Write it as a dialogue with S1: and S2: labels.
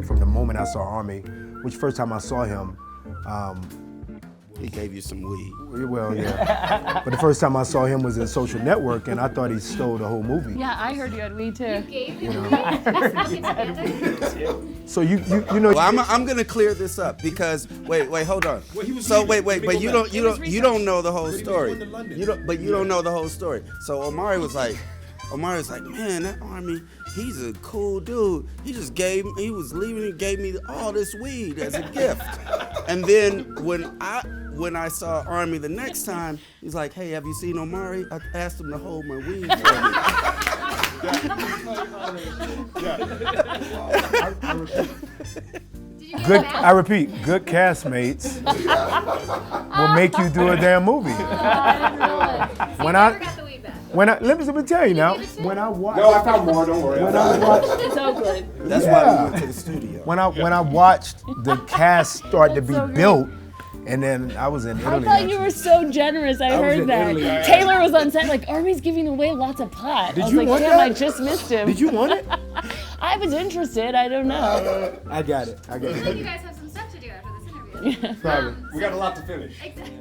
S1: From the moment I saw Armie, which first time I saw him,
S2: he gave you some weed.
S1: Well, yeah. But the first time I saw him was in Social Network, and I thought he stole the whole movie.
S3: Yeah, I heard you had weed too.
S4: You gave me weed?
S1: So you know.
S2: Well, I'm gonna clear this up because wait, hold on. But you don't know the whole story. You don't know the whole story. So Omari was like, man, that Armie, he's a cool dude. He was leaving and gave me all this weed as a gift. And then when I saw Armie the next time, he's like, hey, have you seen Omari? I asked him to hold my weed for me.
S1: I repeat, good castmates will make you do a damn movie. Let me tell you now. When I watched,
S5: no, I found more. Don't worry.
S3: It's so good.
S2: That's why we went to the studio.
S1: When I watched the cast start to be built, and then I was in Italy.
S3: I thought you were so generous. I heard that.
S1: Italy.
S3: Taylor was on set like, Armie's giving away lots of pot. I was like, damn, I just missed him.
S1: Did you want it?
S3: I was interested. I don't know.
S1: I got it.
S4: I feel like you guys have some stuff to do after this interview.
S5: Probably. We got a lot to finish.
S4: Exactly.